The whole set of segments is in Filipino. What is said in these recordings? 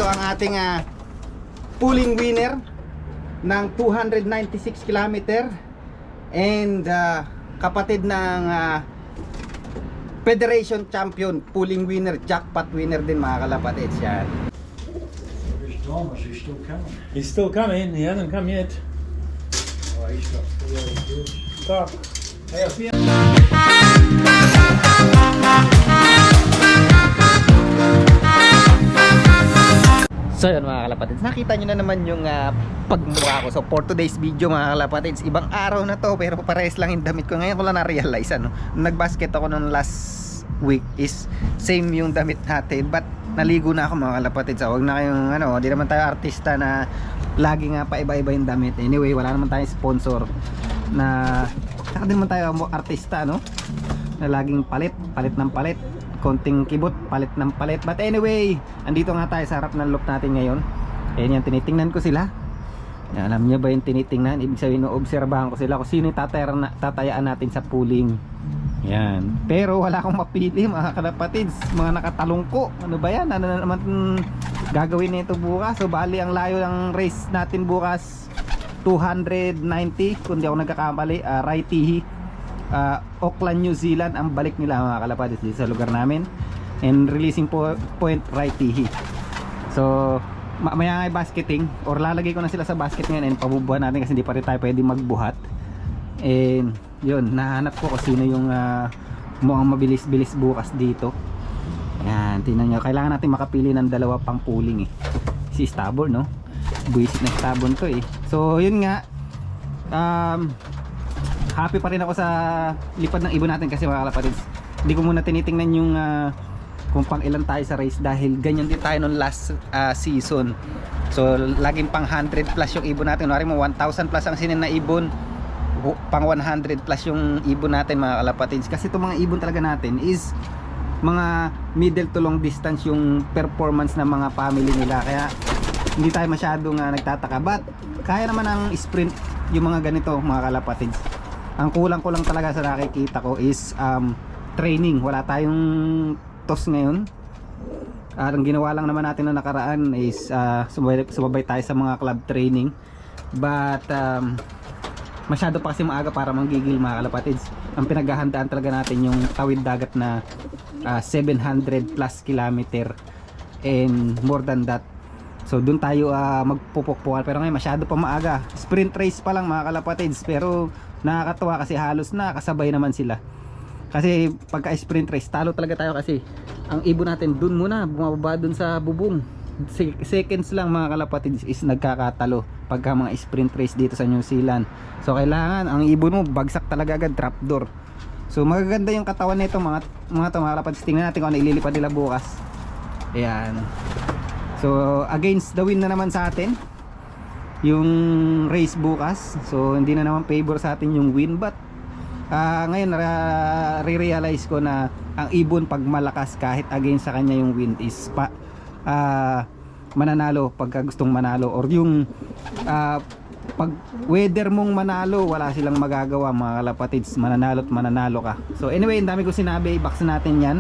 ito ang ating pulling winner ng 296 kilometer and kapatid ng Federation Champion, pulling winner, jackpot winner din mga kalapatids. Yan. Where's Thomas? He's still coming. He's still coming. He hasn't come yet. Oh, he's got 4 other goods. Stop. So yun mga kalapatids, nakita nyo na naman yung pagmukha ko. So for today's video mga kalapatids, ibang araw na to pero parehas lang yung damit ko. Ngayon ko lang na-realize nag-basket ako nung last week is same yung damit natin, but naligo na ako mga kalapatids. So huwag na kayong di naman tayo artista na lagi nga pa iba-iba yung damit. Anyway, wala naman tayong sponsor na saka din naman tayo artista na laging palit ng palit, konting kibot, palit ng palit. But anyway, andito nga tayo sa harap ng loop natin ngayon. Ayan yan, tinitingnan ko sila. Yan, alam niya ba yung tinitingnan? Ibig sabihin, obserbahan ko sila kung sino yung tatayaan natin sa pooling. Yan. Pero wala akong mapili mga kalapatids, mga nakatalungko. Ano ba yan? Ano na naman gagawin nito bukas? So bali ang layo ng race natin bukas 290 kung di ako nagkakamali. Raitihi, Auckland, New Zealand ang balik nila mga kalapatids dito sa lugar namin, and releasing point Raitihi. So mamaya ay basketing, or lalagay ko na sila sa basket ngayon and pabubuhan natin kasi hindi pa rin tayo pwede magbuhat. And yun, nahanap ko kung sino yung mukhang mabilis-bilis bukas dito. Yan, tingnan nyo, kailangan natin makapili ng dalawa pang pooling si Stubborn, no? Buisit na Stubborn to So yun nga, happy pa rin ako sa lipad ng ibon natin kasi mga kalapatids. Hindi ko muna tinitingnan yung kung pang ilan tayo sa race dahil ganyan din tayo nung last season. So laging pang 100 plus yung ibon natin. Kunwari mo 1,000 plus ang sinin na ibon, pang 100 plus yung ibon natin mga kalapatids. Kasi itong mga ibon talaga natin is mga middle to long distance yung performance ng mga family nila. Kaya hindi tayo masyadong nagtataka. But kaya naman ang sprint yung mga ganito mga kalapatids. Ang kulang ko lang talaga sa nakikita ko is training. Wala tayong toss ngayon. Ang ginawa lang naman natin na nakaraan is sumabay tayo sa mga club training. But masyado pa kasi maaga para manggigil mga kalapatids. Ang pinaghahandaan talaga natin yung tawid dagat na 700 plus kilometer and more than that. So doon tayo magpupukpukan, pero ngayon masyado pa maaga. Sprint race pa lang mga kalapatids, pero nakakatuwa kasi halos nakasabay naman sila. Kasi pagka sprint race talo talaga tayo kasi ang ibon natin doon muna bumababa doon sa bubong. Seconds lang mga kalapatids is nagkakatalo pagka mga sprint race dito sa New Zealand. So kailangan ang ibon mo bagsak talaga agad, trapdoor. So magaganda yung katawan nito mga kalapatids. Tingnan natin kung ano ililipad nila bukas. Ayan. So against the wind na naman sa atin yung race bukas. So hindi na naman favor sa atin yung wind, but ngayon re-realize ko na ang ibon pag malakas kahit against sa kanya yung wind is mananalo pagka gustong manalo, or yung pag weather mong manalo wala silang magagawa mga kalapatids, mananalo at mananalo ka. So anyway, ang dami ko sinabi, i-box natin yan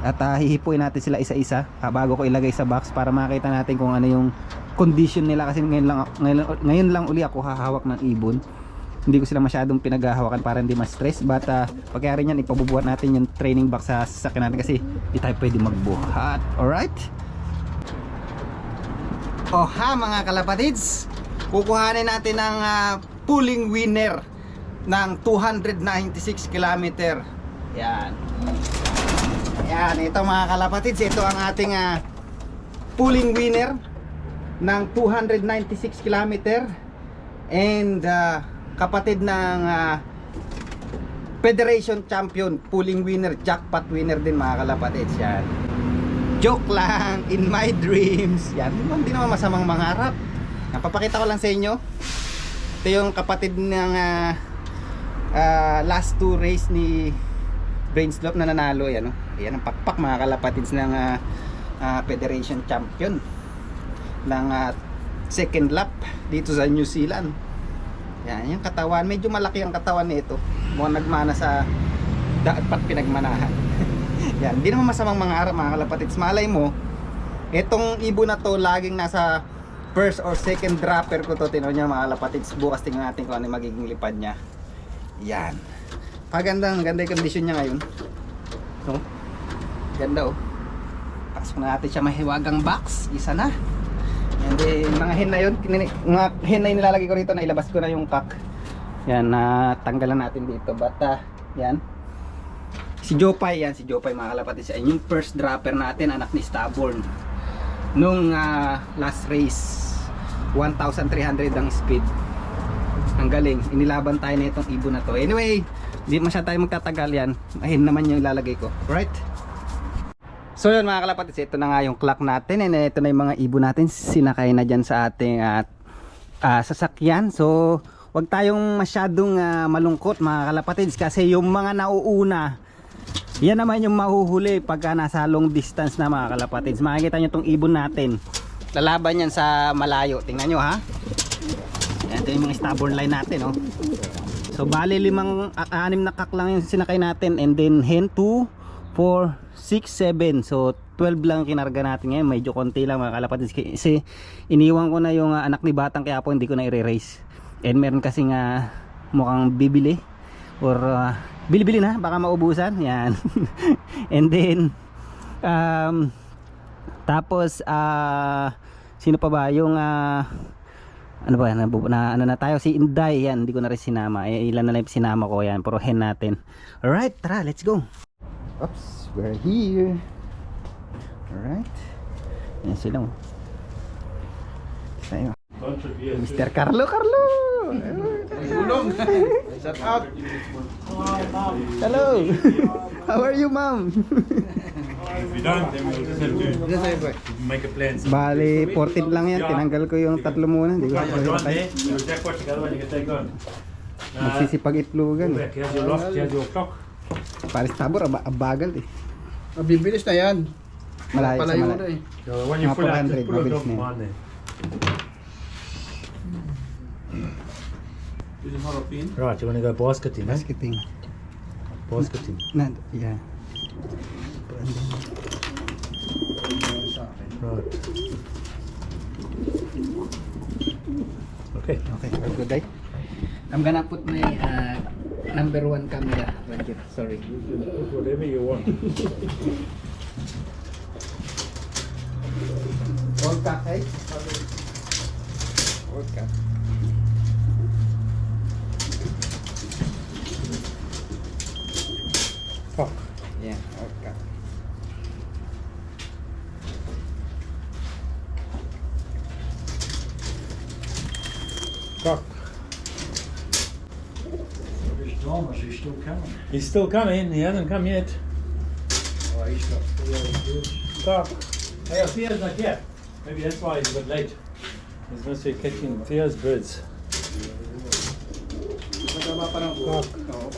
at hihipuin natin sila isa-isa bago ko ilagay sa box para makita natin kung ano yung condition nila, kasi ngayon lang uli ako hahawak ng ibon. Hindi ko sila masyadong pinaghahawakan para hindi ma-stress, but pagkaya rin yan ipabubuhat natin yung training box sa sasakyan natin kasi hindi tayo pwede magbuhat. Alright, mga kalapatids, kukuhanin natin ang pulling winner ng 296 kilometer. Yan. Yan, ito mga kalapatids, ito ang ating pulling winner ng 296 kilometer and kapatid ng Federation Champion, pulling winner, jackpot winner din mga kalapatids. Yan. Joke lang, in my dreams. Yan, hindi naman masamang mangarap. Papakita ko lang sa inyo. Ito yung kapatid ng last 2 race ni Brainslope na nanalo. Yan, yan ang pakpak mga kalapatids ng Federation Champion ng second lap dito sa New Zealand. Yan, yung katawan, medyo malaki ang katawan nito. Mukhang nagmana sa dapat pinagmanahan. Yan, hindi naman masamang mangarap mga kalapatids. Malay mo, Itong ibon na to laging nasa first or second dropper ko to. Tingnan niyo mga kalapatids. Bukas tingnan natin kung ano yung magiging lipad niya. Yan. Maganda yung condition niya ngayon. So, ganda oh. Pasok na natin siya mahiwagang box. Isa na. And then, mga hen na yun. Mga hen na yun nilalagay ko rito. Nailabas ko na yung cock. Yan, tanggalan natin dito. But, yan. Si Jopay, yan. Si Jopay mga kalapatids. Yan yung first dropper natin. Anak ni Stubborn. Nung last race. 1,300 ang speed. Ang galing. Inilaban tayo na itong ibon na to. Anyway, di masyado tayo magtatagal yan. Ayun naman yung ilalagay ko. Right? So yun mga kalapatids, ito na nga yung clock natin. And ito na yung mga ibon natin. Sinakay na dyan sa ating sasakyan. So wag tayong masyadong malungkot mga kalapatids. Kasi yung mga nauuna, yan naman yung mahuhuli pagka nasa long distance na mga kalapatids. Makikita nyo itong ibon natin. Lalaban yan sa malayo. Tingnan nyo ha. Ito yung mga stubborn line natin oh. So bali 6 na kak lang yung sinakay natin. And then hen 2, 4, 6, 7. So 12 lang kinarga natin ngayon. Medyo konti lang mga kalapatids. Kasi iniwan ko na yung anak ni Batang kaya po hindi ko na i-race. And meron kasi nga mukhang bibili. Or bili-bili na baka maubusan. Yan. And then tapos sino pa ba yung ano ba ano na tayo si Inday, yan hindi ko na rin sinama. Ilan na lang sinama ko, yan puro hen natin. Alright, tara let's go. Oops, we're here. Alright, yan sila tayo. Mr. Carlo. Shut up. Hello. How are you, ma'am? If we don't, then we'll just have to make a plan. Bali 14 lang yan, tinanggal ko yung tatlo muna. Hindi ko Go on patay. there. You'll jack watch the other one. You can take on. Magsisipag itlogan. Back. Here's your loft. Here's your clock. Paris Tabor, abagal eh. Mabibilis na yan. Malayo sa Palayo na malayo. eh. So when you Mga pull out, 400, just pull out mabilis of na yan. one there. Right, you want to go basketing, eh? Basketing. Basketing. Yeah. Right. Okay. Okay, good day. I'm gonna put my number 1 camera right here. Sorry. Put whatever you want. All cut, eh? All cut. Cock. Yeah, all cut. Cock. Where's Thomas? He's still coming. He's still coming. He hasn't come yet. Oh, he's got 3 other birds. Cock. Hey, Theo's not here. Maybe that's why he's a bit late. He's mostly catching Theo's birds. Mataba pa ng cock. Oo,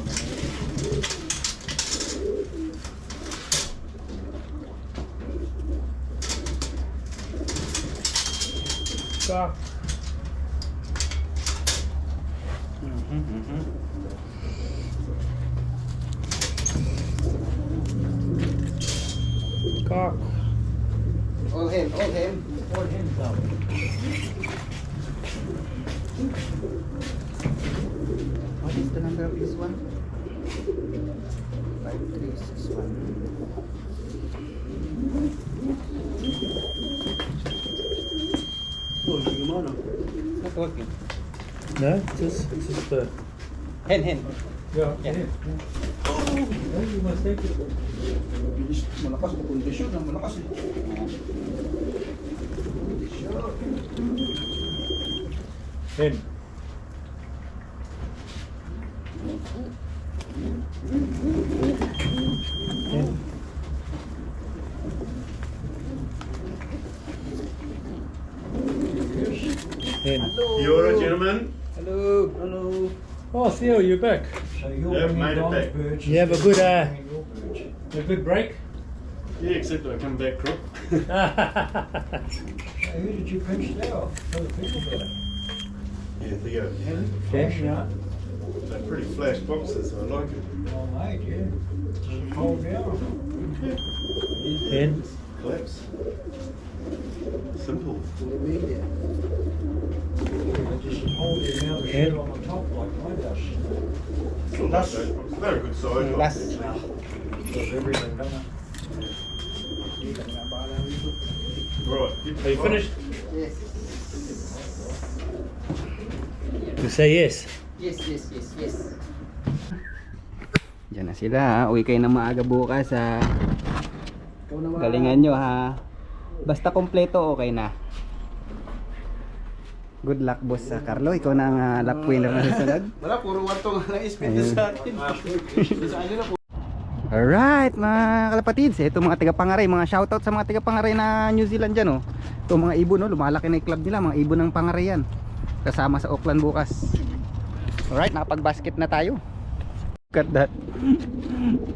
Cock. Cock. All hen, all hen. All hens now. What is the number of this one? 5361. Oh, sige mo, no? Not working. No, just Hen. yeah. Yeah. No, you must take it. Mabilis, malakas ang kondisyon. Ang malakas eh. Hen. Hen. Hen. You're a gentleman. Hello. Hello. Oh, Theo, you're back. So you're Yeah, bringing made it Don's back. birds. You have a good, Bringing your birds. A good break. Yeah, except I come back crook. Hey, who did you pinch that off? Other people got it. Yeah, Theo. Okay, yeah. They're pretty flash boxes, so I like it. Well made, yeah. Just hold down. Hen. Collapse. Simple. What do you mean, yeah? Just hold the amount of shit on the top like my does. Still like those boxes. They're a good size. I Last. think. Does everything, don't it? Right. Are you finished? Yes. You say yes. Yes. Diyan na sila ha. Uwi kayo na maaga bukas ha. Galingan nyo ha. Basta kompleto okay na. Good luck boss sa Carlo. Ikaw na ang lap winner na susunod. Wala, puro warto nga lang ispindi sa atin. Sa ano na po. Alright mga kalapatids. Ito mga taga-Pangaray. Mga shoutout sa mga taga-Pangaray na New Zealand dyan oh. Ito mga ibon oh. Lumalaki na yung club nila. Mga ibon ng Pangaray yan. Kasama sa Auckland bukas. Alright, nakapag-basket na tayo. Look at that.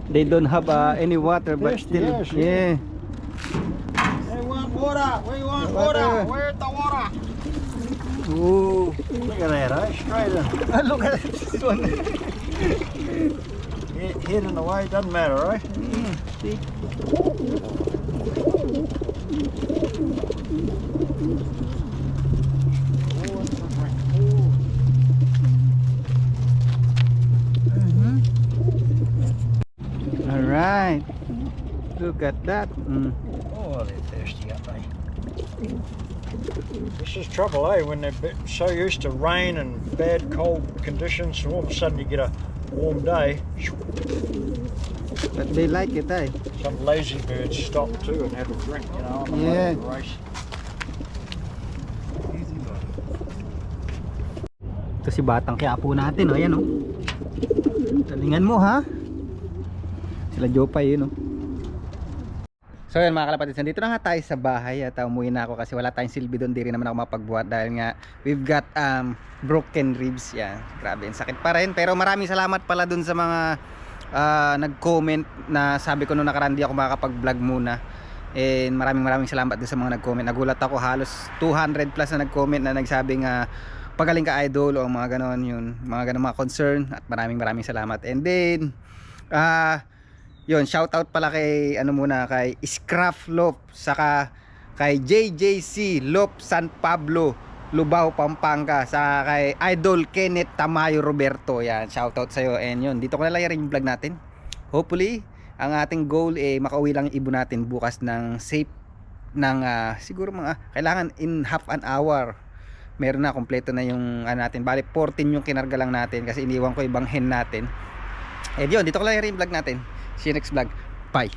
They don't have any water but Thirsty, still yes, yeah. Hey, want water? We want water. Where's the water? Ooh. Look at that, eh? Straight in. Look at this one. Hidden away, doesn't matter, right? See? Alright. Look at that. Oh, they're thirsty, aren't they? This is trouble, eh? When they're so used to rain and bad cold conditions, all of a sudden you get a warm day. But they like it, eh? Some lazy birds stop too and have a drink, you know, on the way Yeah. to the race. Ito si Batang Quiapo natin, oh. Ayan, oh. Talingan mo, ha? Sila Jopay, yun, oh. So yun mga kalapatids, nandito na nga tayo sa bahay at umuwi na ako kasi wala tayong silbi doon, di rin naman ako mapagbuhat dahil nga we've got broken ribs. Yan, grabe, ang sakit pa rin, pero maraming salamat pala doon sa mga nag-comment na sabi ko noong nakaraan di ako makakapag-vlog muna, and maraming salamat din sa mga nag-comment. Nagulat ako, halos 200 plus na nag-comment na nagsabing pagaling ka idol o mga ganon, yun, mga ganon mga concern, at maraming salamat. And then yun, shoutout pala kay kay Scraff Lop, saka kay JJC Lop San Pablo, Lubao, Pampanga, saka kay Idol Kenneth Tamayo Roberto. Yan, shoutout sa iyo. And yun, dito ko nalayarin yung vlog natin. Hopefully, ang ating goal makauwi lang yung ibon natin bukas ng safe ng siguro mga kailangan in half an hour. Meron na, kompleto na yung natin. Bali 14 yung kinarga lang natin kasi iniwan ko ibang hen natin. And yun, dito ko nalayarin yung vlog natin. See you next vlog. Bye.